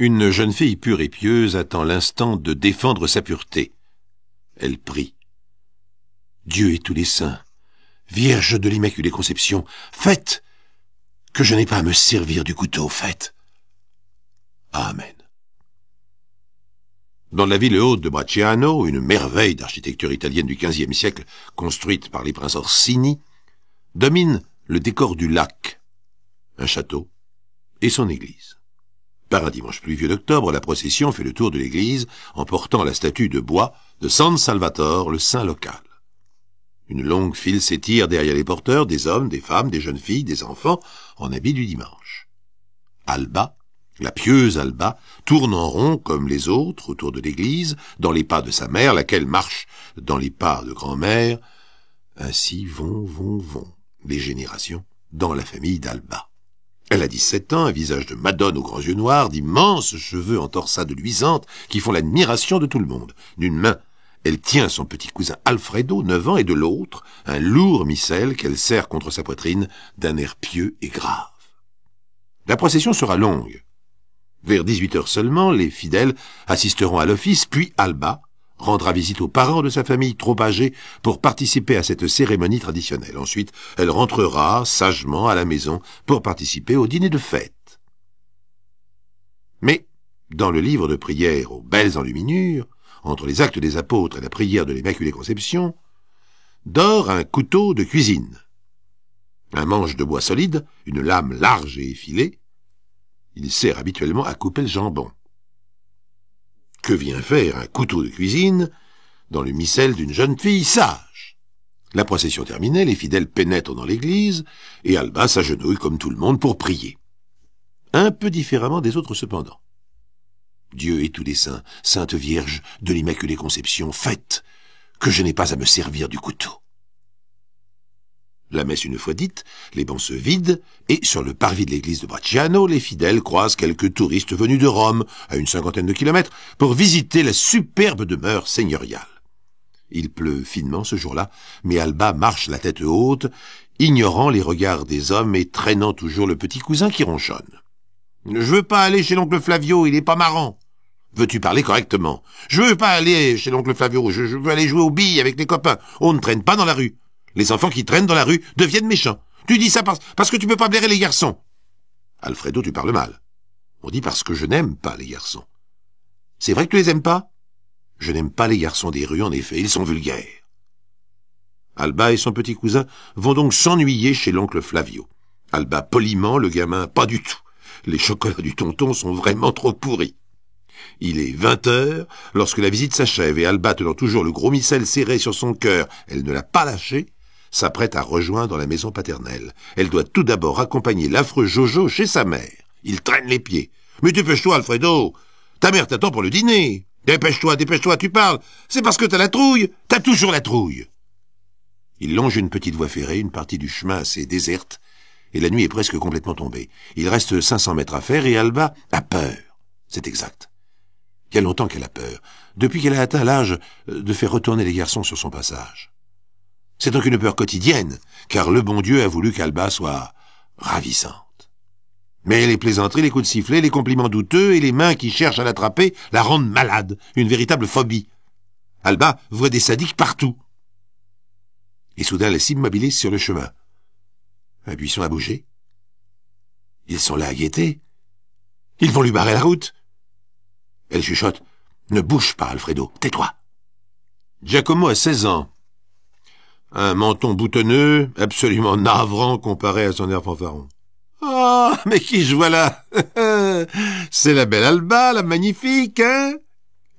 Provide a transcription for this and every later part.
Une jeune fille pure et pieuse attend l'instant de défendre sa pureté. Elle prie. Dieu et tous les saints, Vierge de l'Immaculée Conception, faites que je n'ai pas à me servir du couteau, faites. Amen. Dans la ville haute de Bracciano, une merveille d'architecture italienne du XVe siècle, construite par les princes Orsini, domine le décor du lac, un château et son église. Par un dimanche pluvieux d'octobre, la procession fait le tour de l'église en portant la statue de bois de San Salvatore, le saint local. Une longue file s'étire derrière les porteurs, des hommes, des femmes, des jeunes filles, des enfants, en habit du dimanche. Alba, la pieuse Alba, tourne en rond comme les autres autour de l'église, dans les pas de sa mère, laquelle marche dans les pas de grand-mère. Ainsi vont les générations dans la famille d'Alba. Elle a 17 ans, un visage de madone aux grands yeux noirs, d'immenses cheveux en torsade luisante qui font l'admiration de tout le monde. D'une main, elle tient son petit cousin Alfredo, 9 ans, et de l'autre, un lourd missel qu'elle serre contre sa poitrine d'un air pieux et grave. La procession sera longue. Vers 18 heures seulement, les fidèles assisteront à l'office, puis Alba rendra visite aux parents de sa famille trop âgés pour participer à cette cérémonie traditionnelle. Ensuite, elle rentrera sagement à la maison pour participer au dîner de fête. Mais, dans le livre de prières aux belles enluminures, entre les actes des apôtres et la prière de l'Immaculée Conception, dort un couteau de cuisine. Un manche de bois solide, une lame large et effilée, il sert habituellement à couper le jambon. Que vient faire un couteau de cuisine dans le missel d'une jeune fille sage? La procession terminée, les fidèles pénètrent dans l'église, et Alba s'agenouille comme tout le monde pour prier. Un peu différemment des autres cependant. Dieu et tous les saints, Sainte Vierge de l'Immaculée Conception, faites que je n'ai pas à me servir du couteau. La messe une fois dite, les bancs se vident, et sur le parvis de l'église de Bracciano, les fidèles croisent quelques touristes venus de Rome, à une 50aine de kilomètres, pour visiter la superbe demeure seigneuriale. Il pleut finement ce jour-là, mais Alba marche la tête haute, ignorant les regards des hommes et traînant toujours le petit cousin qui ronchonne. « Je veux pas aller chez l'oncle Flavio, il est pas marrant. »« Veux-tu parler correctement ? »« Je veux pas aller chez l'oncle Flavio, je veux aller jouer aux billes avec les copains. On ne traîne pas dans la rue. Les enfants qui traînent dans la rue deviennent méchants. Tu dis ça parce que tu peux pas blairer les garçons. »« Alfredo, tu parles mal. On dit parce que je n'aime pas les garçons. »« C'est vrai que tu les aimes pas ? » ?»« Je n'aime pas les garçons des rues, en effet, ils sont vulgaires. » Alba et son petit cousin vont donc s'ennuyer chez l'oncle Flavio. Alba poliment, le gamin pas du tout. Les chocolats du tonton sont vraiment trop pourris. Il est 20 heures lorsque la visite s'achève et Alba, tenant toujours le gros missel serré sur son cœur, elle ne l'a pas lâché, s'apprête à rejoindre la maison paternelle. Elle doit tout d'abord accompagner l'affreux Jojo chez sa mère. Il traîne les pieds. « Mais dépêche-toi, Alfredo. Ta mère t'attend pour le dîner. Dépêche-toi, tu parles. C'est parce que t'as la trouille. T'as toujours la trouille. » Il longe une petite voie ferrée, une partie du chemin assez déserte, et la nuit est presque complètement tombée. Il reste 500 mètres à faire et Alba a peur. C'est exact. Il y a longtemps qu'elle a peur, depuis qu'elle a atteint l'âge de faire retourner les garçons sur son passage. C'est donc une peur quotidienne, car le bon Dieu a voulu qu'Alba soit ravissante. Mais les plaisanteries, les coups de sifflet, les compliments douteux et les mains qui cherchent à l'attraper la rendent malade, une véritable phobie. Alba voit des sadiques partout. Et soudain, elle s'immobilise sur le chemin. Un buisson a bougé. Ils sont là à guetter. Ils vont lui barrer la route. Elle chuchote. « Ne bouge pas, Alfredo, tais-toi. » Giacomo a 16 ans. Un menton boutonneux, absolument navrant comparé à son air fanfaron. « Ah, mais qui je vois là? C'est la belle Alba, la magnifique, hein?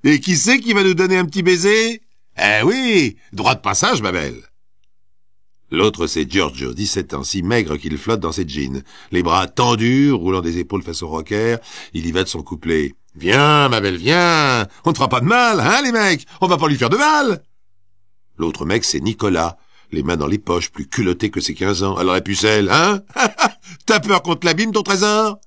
Et qui c'est qui va nous donner un petit baiser? Eh oui, droit de passage, ma belle. » L'autre, c'est Giorgio, 17 ans, si maigre qu'il flotte dans ses jeans. Les bras tendus, roulant des épaules façon rocker, il y va de son couplet. « Viens, ma belle, viens. On ne fera pas de mal, hein, les mecs? On va pas lui faire de mal. » L'autre mec, c'est Nicolas, les mains dans les poches, plus culotté que ses 15 ans. Alors, la pucelle, hein? T'as peur qu'on te l'abîme, ton trésor?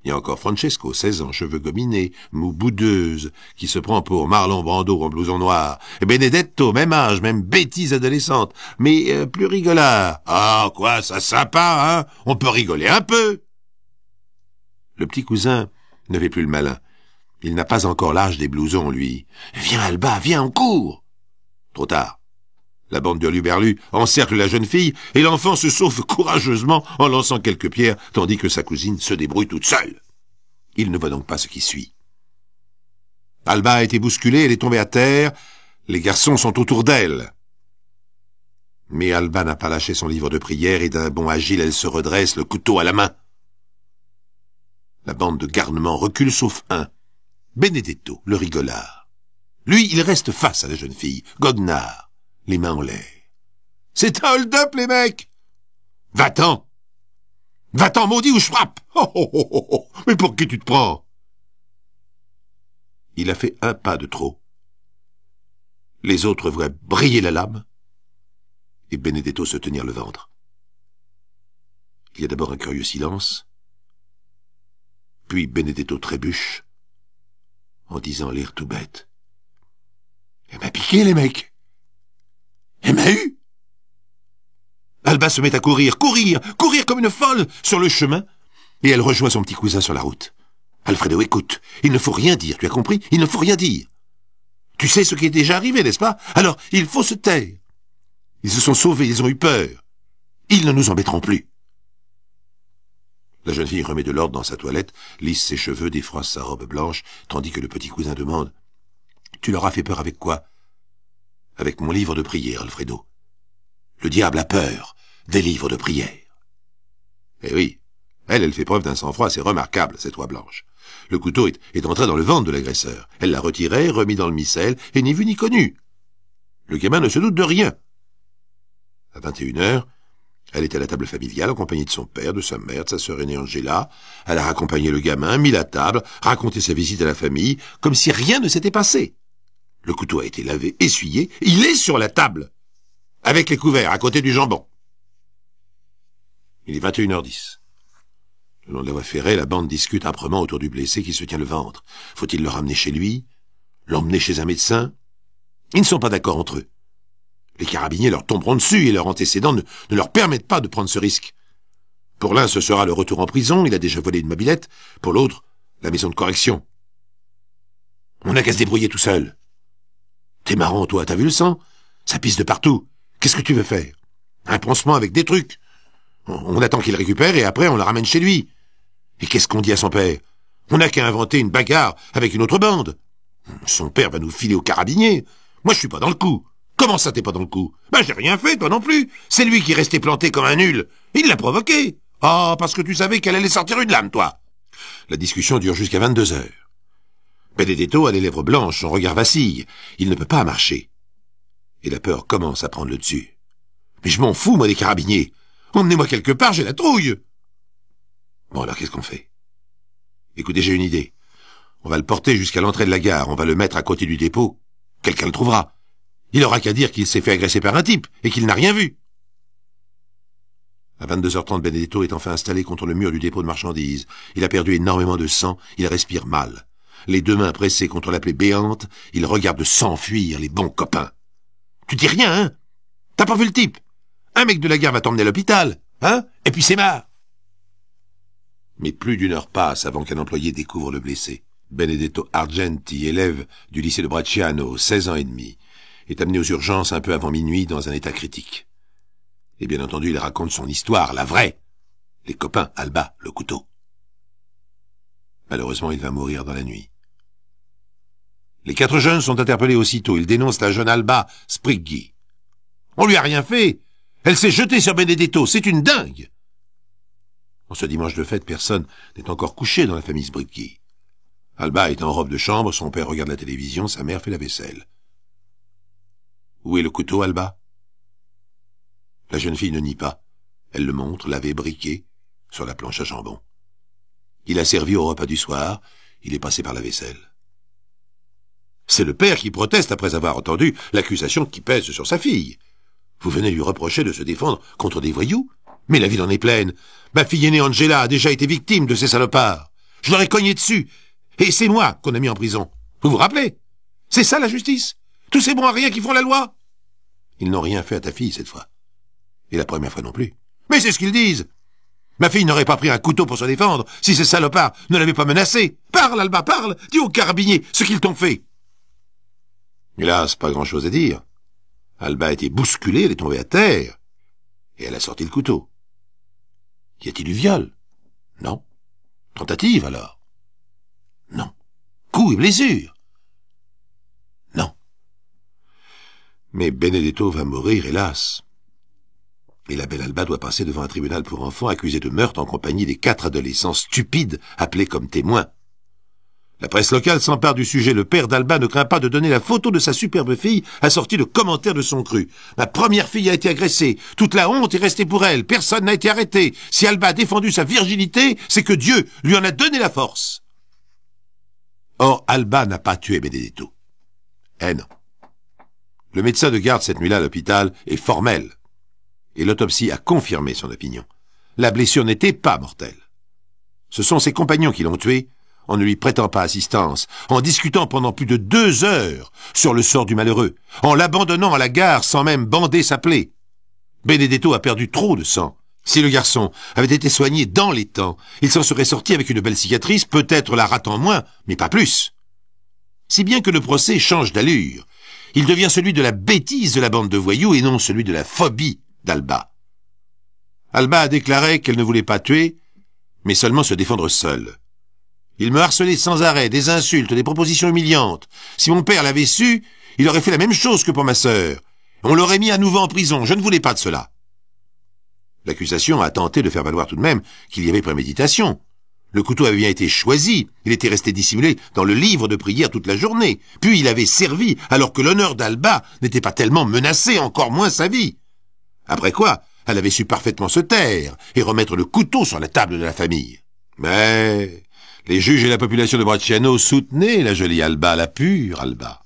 Il y a encore Francesco, 16 ans, cheveux gominés, mou boudeuse, qui se prend pour Marlon Brando en blouson noir. Et Benedetto, même âge, même bêtise adolescente, mais plus rigolard. Ah, quoi, ça sympa, hein? On peut rigoler un peu. Le petit cousin Ne fais plus le malin. Il n'a pas encore l'âge des blousons, lui. Viens, Alba, viens, on court. Trop tard. La bande de hurluberlus encercle la jeune fille et l'enfant se sauve courageusement en lançant quelques pierres tandis que sa cousine se débrouille toute seule. Il ne voit donc pas ce qui suit. Alba a été bousculée, elle est tombée à terre. Les garçons sont autour d'elle. Mais Alba n'a pas lâché son livre de prière et d'un bond agile, elle se redresse, le couteau à la main. La bande de garnements recule sauf un. Benedetto, le rigolard. Lui, il reste face à la jeune fille, goguenard, les mains en l'air. C'est un hold-up, les mecs! Va-t'en! Va-t'en, maudit, ou je frappe! Oh, oh, oh, oh, oh. Mais pour qui tu te prends? Il a fait un pas de trop. Les autres voient briller la lame et Benedetto se tenir le ventre. Il y a d'abord un curieux silence, puis Benedetto trébuche en disant l'air tout bête. Elle m'a piqué, les mecs. Elle m'a eu. Alba se met à courir, courir comme une folle sur le chemin, et elle rejoint son petit cousin sur la route. Alfredo, écoute, il ne faut rien dire, tu as compris? Il ne faut rien dire. Tu sais ce qui est déjà arrivé, n'est-ce pas? Alors, il faut se taire. Ils se sont sauvés, ils ont eu peur. Ils ne nous embêteront plus. La jeune fille remet de l'ordre dans sa toilette, lisse ses cheveux, défroisse sa robe blanche, tandis que le petit cousin demande « Tu leur as fait peur avec quoi ?»« Avec mon livre de prière, Alfredo. Le diable a peur des livres de prière. » Eh oui, elle fait preuve d'un sang-froid assez remarquable, cette oie blanche. Le couteau est entré dans le ventre de l'agresseur. Elle l'a retiré, remis dans le missel, et ni vu ni connu. Le gamin ne se doute de rien. À 21h, elle est à la table familiale, en compagnie de son père, de sa mère, de sa sœur aînée Angela. Elle a raccompagné le gamin, mis la table, raconté sa visite à la famille, comme si rien ne s'était passé. Le couteau a été lavé, essuyé, il est sur la table, avec les couverts, à côté du jambon. Il est 21h10. Le long de la voie ferrée, la bande discute âprement autour du blessé qui se tient le ventre. Faut-il le ramener chez lui? L'emmener chez un médecin? Ils ne sont pas d'accord entre eux. Les carabiniers leur tomberont dessus et leurs antécédents ne leur permettent pas de prendre ce risque. Pour l'un, ce sera le retour en prison, il a déjà volé une mobilette. Pour l'autre, la maison de correction. On n'a qu'à se débrouiller tout seul. T'es marrant, toi, t'as vu le sang? Ça pisse de partout. Qu'est-ce que tu veux faire? Un pansement avec des trucs. On attend qu'il récupère et après on le ramène chez lui. Et qu'est-ce qu'on dit à son père? On n'a qu'à inventer une bagarre avec une autre bande. Son père va nous filer aux carabiniers. Moi, je suis pas dans le coup. Comment ça, t'es pas dans le coup? Ben, j'ai rien fait, toi non plus. C'est lui qui est resté planté comme un nul. Il l'a provoqué. Ah, parce que tu savais qu'elle allait sortir une lame, toi. La discussion dure jusqu'à 22h. Benedetto a les lèvres blanches, son regard vacille. Il ne peut pas marcher. Et la peur commence à prendre le dessus. Mais je m'en fous, moi, des carabiniers. Emmenez-moi quelque part, j'ai la trouille. Bon, alors, qu'est-ce qu'on fait? Écoutez, j'ai une idée. On va le porter jusqu'à l'entrée de la gare, on va le mettre à côté du dépôt. Quelqu'un le trouvera. Il aura qu'à dire qu'il s'est fait agresser par un type et qu'il n'a rien vu. À 22h30, Benedetto est enfin installé contre le mur du dépôt de marchandises. Il a perdu énormément de sang, il respire mal. Les deux mains pressées contre la plaie béante, il regarde s'enfuir les bons copains. Tu dis rien, hein? T'as pas vu le type? Un mec de la gare va t'emmener à l'hôpital, hein? Et puis c'est marre. Mais plus d'une heure passe avant qu'un employé découvre le blessé. Benedetto Argenti, élève du lycée de Bracciano, 16 ans et demi, est amené aux urgences un peu avant minuit dans un état critique. Et bien entendu, il raconte son histoire, la vraie. Les copains, Alba, le couteau. Malheureusement, il va mourir dans la nuit. Les 4 jeunes sont interpellés aussitôt. Ils dénoncent la jeune Alba Sprighi. On lui a rien fait. Elle s'est jetée sur Benedetto. C'est une dingue. En ce dimanche de fête, personne n'est encore couché dans la famille Sprighi. Alba est en robe de chambre, son père regarde la télévision, sa mère fait la vaisselle. Où est le couteau, Alba? La jeune fille ne nie pas. Elle le montre, lavé, briqué, sur la planche à jambon. Il a servi au repas du soir, il est passé par la vaisselle. C'est le père qui proteste après avoir entendu l'accusation qui pèse sur sa fille. Vous venez lui reprocher de se défendre contre des voyous? Mais la ville en est pleine. Ma fille aînée Angela a déjà été victime de ces salopards. Je leur ai cogné dessus. Et c'est moi qu'on a mis en prison. Vous vous rappelez? C'est ça la justice? Tous ces bons à rien qui font la loi? Ils n'ont rien fait à ta fille cette fois. Et la première fois non plus. Mais c'est ce qu'ils disent. Ma fille n'aurait pas pris un couteau pour se défendre si ces salopards ne l'avaient pas menacée. Parle, Alba, parle! Dis aux carabiniers ce qu'ils t'ont fait! Hélas, pas grand-chose à dire. Alba a été bousculée, elle est tombée à terre, et elle a sorti le couteau. Y a-t-il eu viol? Non. Tentative, alors? Non. Coup et blessure? Non. Mais Benedetto va mourir, hélas. Et la belle Alba doit passer devant un tribunal pour enfants accusé de meurtre en compagnie des 4 adolescents stupides appelés comme témoins. La presse locale s'empare du sujet. Le père d'Alba ne craint pas de donner la photo de sa superbe fille assortie de commentaires de son cru. Ma première fille a été agressée. Toute la honte est restée pour elle. Personne n'a été arrêté. Si Alba a défendu sa virginité, c'est que Dieu lui en a donné la force. Or, Alba n'a pas tué Benedetto. Eh non. Le médecin de garde cette nuit-là à l'hôpital est formel. Et l'autopsie a confirmé son opinion. La blessure n'était pas mortelle. Ce sont ses compagnons qui l'ont tué, en ne lui prêtant pas assistance, en discutant pendant plus de 2 heures sur le sort du malheureux, en l'abandonnant à la gare sans même bander sa plaie. Benedetto a perdu trop de sang. Si le garçon avait été soigné dans les temps, il s'en serait sorti avec une belle cicatrice, peut-être la ratant moins, mais pas plus. Si bien que le procès change d'allure. Il devient celui de la bêtise de la bande de voyous et non celui de la phobie d'Alba. Alba a déclaré qu'elle ne voulait pas tuer, mais seulement se défendre seule. Il me harcelait sans arrêt, des insultes, des propositions humiliantes. Si mon père l'avait su, il aurait fait la même chose que pour ma sœur. On l'aurait mis à nouveau en prison, je ne voulais pas de cela. L'accusation a tenté de faire valoir tout de même qu'il y avait préméditation. Le couteau avait bien été choisi, il était resté dissimulé dans le livre de prière toute la journée, puis il avait servi alors que l'honneur d'Alba n'était pas tellement menacé, encore moins sa vie. Après quoi, elle avait su parfaitement se taire et remettre le couteau sur la table de la famille. Mais les juges et la population de Bracciano soutenaient la jolie Alba, la pure Alba.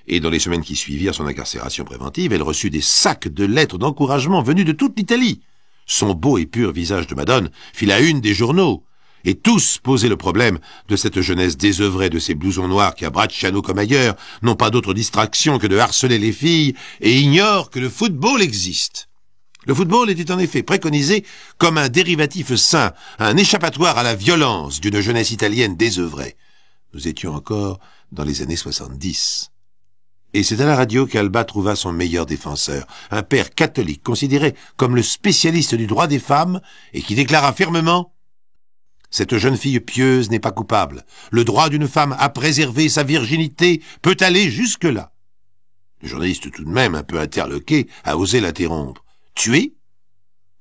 Et dans les semaines qui suivirent son incarcération préventive, elle reçut des sacs de lettres d'encouragement venus de toute l'Italie. Son beau et pur visage de Madone fit la une des journaux, et tous posaient le problème de cette jeunesse désœuvrée de ces blousons noirs qui, à Bracciano comme ailleurs, n'ont pas d'autre distraction que de harceler les filles et ignorent que le football existe. Le football était en effet préconisé comme un dérivatif sain, un échappatoire à la violence d'une jeunesse italienne désœuvrée. Nous étions encore dans les années 70. Et c'est à la radio qu'Alba trouva son meilleur défenseur, un père catholique considéré comme le spécialiste du droit des femmes et qui déclara fermement « Cette jeune fille pieuse n'est pas coupable. Le droit d'une femme à préserver sa virginité peut aller jusque-là. » Le journaliste, tout de même un peu interloqué, a osé l'interrompre. « Tuer?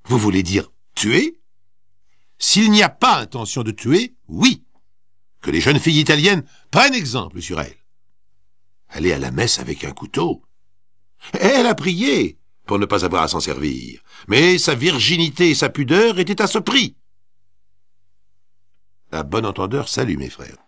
Vous voulez dire tuer? S'il n'y a pas intention de tuer, oui. Que les jeunes filles italiennes prennent exemple sur elle. Aller à la messe avec un couteau. Elle a prié pour ne pas avoir à s'en servir, mais sa virginité et sa pudeur étaient à ce prix. À bon entendeur, salut mes frères.